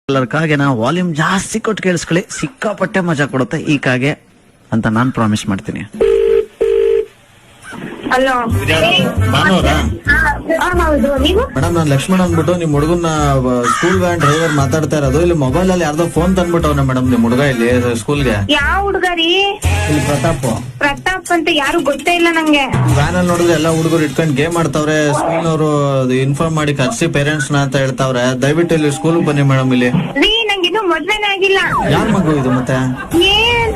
ಕಾಗೆನ volume ಜಾಸ್ತಿ ಕೊಟ್ಟು ಕೇಳಿಸ್ಕೊಳ್ಳಿ, ಸಿಕ್ಕಾಪಟ್ಟೆ ಮಜಾ ಕೊಡುತ್ತೆ ಈ ಕಾಗೆ ಅಂತ ನಾನ್ ಪ್ರಾಮಿಸ್ ಮಾಡ್ತೀನಿ. ಹಲೋ ಭಾನುವಾರ ಹೌದು, ನೀವು? ಮೇಡಮ್, ನಾನ್ ಲಕ್ಷ್ಮಣ್ ಅಂದ್ಬಿಟ್ಟು ನಿಮ್ ಹುಡುಗನ ಸ್ಕೂಲ್ ವ್ಯಾನ್ ಡ್ರೈವರ್ ಮಾತಾಡ್ತಾ ಇರೋದು. ಇಲ್ಲಿ ಮೊಬೈಲ್ ಅಲ್ಲಿ ಯಾರ್ದೋ ಫೋನ್ ತಂದ್ಬಿಟ್ಟವ್ನೆ ಮೇಡಮ್ ನಿಮ್ ಹುಡುಗ ಇಲ್ಲಿ ಸ್ಕೂಲ್ಗೆ. ಯಾವ ಹುಡುಗ ರೀ? ಇಲ್ಲಿ ಪ್ರತಾಪ್ ಅಂತ ಯಾರು ಗೊತ್ತೇ ಇಲ್ಲ ನಂಗೆ. ವ್ಯಾನ್ ಅಲ್ಲಿ ನೋಡಿದ್ರೆ ಎಲ್ಲಾ ಹುಡುಗರು ಇಟ್ಕೊಂಡ್ ಗೇಮ್ ಆಡ್ತಾವ್ರೆ. ಸ್ಕೂಲ್ನವರು ಇನ್ಫಾರ್ಮ್ ಮಾಡಿ ಕರ್ಸಿ ಪೇರೆಂಟ್ಸ್ ನ ಅಂತ ಹೇಳ್ತಾವ್ರೆ. ದಯವಿಟ್ಟು ಇಲ್ಲಿ ಸ್ಕೂಲ್ ಬನ್ನಿ ಮೇಡಮ್. ಇಲ್ಲಿ ರೀ, ನಂಗೆ ಇನ್ನೂ ಮದ್ವೆನೇ ಆಗಿಲ್ಲ. ಯಾರ್ ಮಗು ಇದು ಮತ್ತೆ?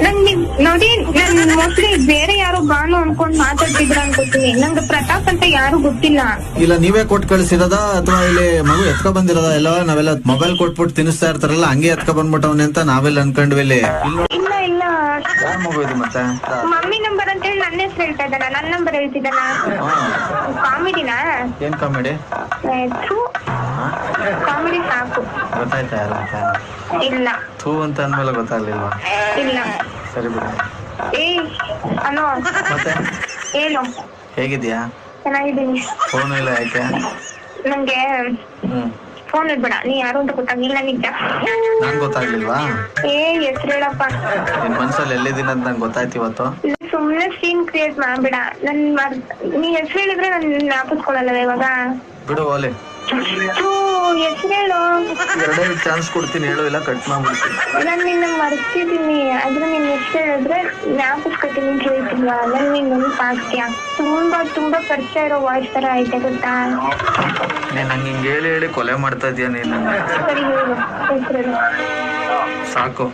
ನಂಗೆ ನೋಡಿ, ನನ್ ಮೋಸ್ಟ್ಲಿ ಬೇರೆ ಯಾರೋ ಬಾನು ಅನ್ಕೊಂಡ್ ಮಾತಾಡ್ತಿದ್ರ ಅನ್ಕೋತೀನಿ. ನಂಗೆ ಪ್ರತಾಪ್ ಅಂತ ಯಾರು ಗೊತ್ತಿಲ್ಲ. ಇಲ್ಲ ನೀವೇ ಕೊಟ್ಟು ಕಳ್ಸಿರೋದ ಅಥವಾ ಇಲ್ಲಿ ಮಗು ಎತ್ಕೊ ಬಂದಿರೋದ? ಎಲ್ಲ ನಾವೆಲ್ಲ ಮೊಬೈಲ್ ಕೊಟ್ಬಿಟ್ಟು ತಿನ್ನಿಸ್ತಾ ಇರ್ತಾರಲ್ಲ, ಹಂಗೆ ಎತ್ಕೊ ಬಂದ್ಬಿಟ್ಟವನೆ ಅಂತ ನಾವೆಲ್ಲ ಅನ್ಕೊಂಡ್ವಿ. ಇಲ್ಲಿ ಇಲ್ಲ ಇಲ್ಲ, ಯಾರ್ ಮಗು ಇದು ಮತ್ತೆ? ಮಮ್ಮಿ ನಂಬರ್ ಅಂತ ಹೇಳಿ ನನ್ನ ಹೆಸರು ಹೇಳ್ತಾ ಇದ್ದಾನ, ನನ್ನ ನಂಬರ್ ಹೇಳ್ತಿದ್ದಾನ. ಕಾಮಿಡಿನಾ? ಏನ್ ಕಾಮಿಡಿ? ಕಾಮಿಡಿ ಸಾಕು. ಗೊತ್ತಾಯ್ತಾ ಯಾರು ಅಂತ? ಇಲ್ಲ. ಥೂ ಅಂತ ಅಂದ್ಮೇಲೆ ಗೊತ್ತಾಗ್ಲಿಲ್ವಾ? ಇಲ್ಲ. ಸರಿ ಬಿಡು. ಹಲೋ, ಮತ್ತೆ ಹೇಳು. ಹೇಗಿದ್ಯಾ? ಚೆನ್ನಾಗಿದ್ದೀನಿ. ಫೋನ್ ಇಲ್ಲ ಯಾಕೆ? ನಂಗೆ ಫೋನ್ ಇಡ್ಬೇಡ, ನೀ ಯಾರು ಅಂತ ಗೊತ್ತಾಗಿಲ್ಲ ನಿಜ. ನಾನ್ ಗೊತ್ತಾಗ್ಲಿಲ್ವಾ? ಹೆಸರು ಹೇಳಪ್ಪ. ನಿನ್ ಮನ್ಸಲ್ಲಿ ಎಲ್ಲಿದ್ದೀನಿ ಅಂತ ನಂಗೆ ಗೊತ್ತಾಯ್ತು ಇವತ್ತು. ಸುಮ್ನೆ ಸೀನ್ ಕ್ರಿಯೇಟ್ ಮಾಡ್ಬೇಡ. ನೀ ಹೆಸರು ಹೇಳಿದ್ರೆ ನನ್ ಜ್ಞಾಪಿಸ್ಕೊಳಲ್ಲ ಇವಾಗ. ಬಿಡು ಓಲಿ. ಹೆಸರು ಹೇಳು. ಎರಡೇ ಚಾನ್ಸ್ ಕೊಡ್ತೀನಿ, ಹೇಳು ಇಲ್ಲ ಕಟ್ ಮಾಡ್ಬಿಡ್ತೀನಿ. ನಾನ್ ನಿನ್ನ ಮರ್ತಿದ್ದೀನಿ, ಆದ್ರೆ ನಿನ್ ಹೆಸರು ಹೇಳಿದ್ರೆ ಜ್ಞಾಪಿಸ್ಕೊತೀನಿ ಅಂತ ಹೇಳ್ತಿಲ್ವ? ನನ್ ನೀನ್ ನೆನಪಾಗ್ತೀಯ. ತುಂಬಾ ಪರಿಚಯ ಇರೋ ವಾಯ್ಸ್ ತರ ಐತೆ ಗೊತ್ತಾ? ನೀನ್ ನಂಗೆ ಹಿಂಗೆ ಹೇಳಿ ಹೇಳಿ ಕೊಲೆ ಮಾಡ್ತಾ ಇದೀಯ ನೀನು. ಸರಿ ಹೇಳು, ಹೆಸರು ಹೇಳು. ಸಾಕು.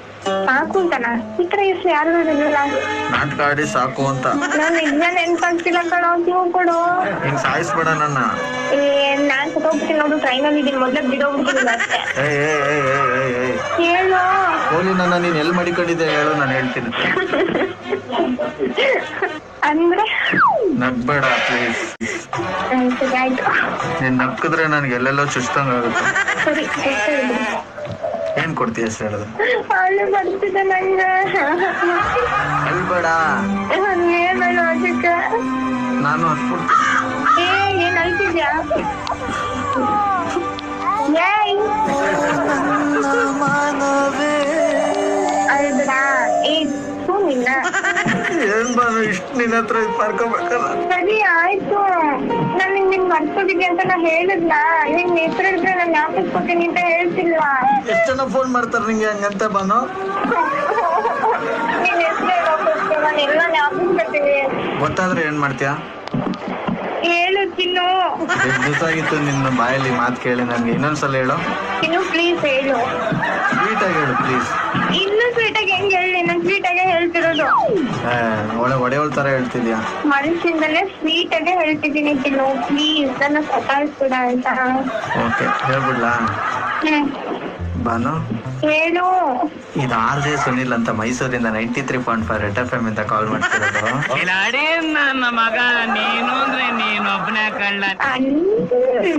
ಸಾಕು ಅಂತನಾ? ಈ ತರ ಹೆಸರು ಯಾರು ಹೇಳಿಲ್ಲ. ನಾಟಕ ಆಡಿ ಸಾಕು ಅಂತ. ನಾನ್ ನಿಜ ನೆನ್ಪಾಗ್ತಿಲ್ಲ ಕಣೋ, ನೀವು ಕೊಡು. ಹಿಂಗ್ ಸಾಯಿಸ್ಬೇಡ ನನ್ನ. ನಾನ್ ಸತ್ತೋಗ್ತೀನಿ ನೋಡು, ಟ್ರೈನಲ್ಲಿ ಇದೀನಿ, ಮೊದ್ಲ ಬಿಡೋಗ್ಬಿಟ್ಟಿಲ್ಲ ಅಷ್ಟೇ. ಹೇಳು. ಹೋಲಿ ನನ್ನ, ನೀನ್ ಎಲ್ಲಿ ಮಡಿಕೊಂಡಿದ್ದೆ ಹೇಳು, ನಾನು ಹೇಳ್ತೀನಿ. ಅಂದ್ರೆ ನಗ್ಬೇಡ ಪ್ಲೀಸ್. ಸರಿ ಆಯ್ತು. ನೀನ್ ನಕ್ಕಿದ್ರೆ ನನ್ಗೆ ಎಲ್ಲೆಲ್ಲೋ ಚುಚ್ದಂಗ ಆಗುತ್ತೆ. ಸರಿ, ಏನ್ ಕೊಡ್ತೀಯ ಹೆಸರು ಹೇಳಿದ್ರೆ? ಅಲ್ಲಿ ಬರ್ತಿದ್ದೆ ನಂಗೆ. ಅಲ್ಬೇಡ. ಏನ್ ಅದಕ್ಕೆ? ನಾನು ಹತ್ಬಿಡ್ತೀನಿ. ಏನ್ ಅಳ್ತಿದ್ಯಾ? ಅಲ್ಬೇಡ. ನಿನ್ನ ಏನ್ ಬಾನು ಇಷ್ಟ ನಿನ್ನ ಹತ್ರ ಪಾರ್ಕೋಬೇಕಲ್ಲ. ಸರಿ ಆಯ್ತು, ನಾನು ನಿನ್ ಮರ್ಕೋದಿದ್ದೆ ಅಂತ ನಾ ಹೇಳಿದ್ನ. ನಿನ್ ಹೆಸರು ಹೇಳಿದ್ರೆ ನಾನು ಜ್ಞಾಪಿಸ್ಕೊತೀನಿ ಅಂತ ಹೇಳ್ತಿಲ್ಲ. ಎಷ್ಟ್ ಜನ ಫೋನ್ ಮಾಡ್ತಾರ ನಿಂಗೆ ಹಂಗಂತ ಬಾನು? ನಿನ್ ಹೆಸರು ಹೇಳೋಕೋಸ್ಕರ ನಾನು ಎಲ್ಲ ಜ್ಞಾಪಿಸ್ಕೊತೀನಿ. ಗೊತ್ತಾದ್ರೆ ಏನ್ ಮಾಡ್ತೀಯಾ? ಹೇಳು ಚಿನ್ನು. ಎಷ್ಟು ದಿವಸ ಆಗಿತ್ತು ನಿನ್ನ ಬಾಯಲ್ಲಿ ಮಾತು ಕೇಳಿ ನನ್ಗೆ. ಇನ್ನೊಂದ್ಸಲ ಹೇಳು ಚಿನ್ನು, ಪ್ಲೀಸ್ ಹೇಳು. ಸ್ವೀಟ್ ಆಗಿ ಹೇಳು ಪ್ಲೀಸ್. ಇನ್ನು ಸ್ವೀಟ್ ಆಗಿ ಹೆಂಗ್ ಹೇಳಿ? ನಾನು ಸ್ವೀಟ್ ಆಗೇ ಹೇಳ್ತಿರೋದು. ಒಡೆಯೋಳ್ ತರ ಹೇಳ್ತಿದ್ಯಾ? ಮನಸ್ಸಿಂದಲೇ ಸ್ವೀಟ್ ಆಗೇ ಹೇಳ್ತಿದ್ದೀನಿ ಚಿನ್ನು, ಪ್ಲೀಸ್ ನನ್ನ ಸತಾಯಿಸ್ಬಿಡ ಆಯ್ತಾ? ಓಕೆ, ಹೇಳ್ಬಿಡ್ಲಾ? ಬಾನು ಹೇಳು. ಇದು RJ ಸುನಿಲ್ ಅಂತ ಮೈಸೂರಿಂದ 93.5 ರೆಡ್ FM ಇಂದ ಕಾಲ್ ಮಾಡ್ತಿರೋದು. ನನ್ನ ಮಗ, ನೀನು ಅಂದ್ರೆ ನೀನೊಬ್ಬನೇ ಕಳ್ಳ.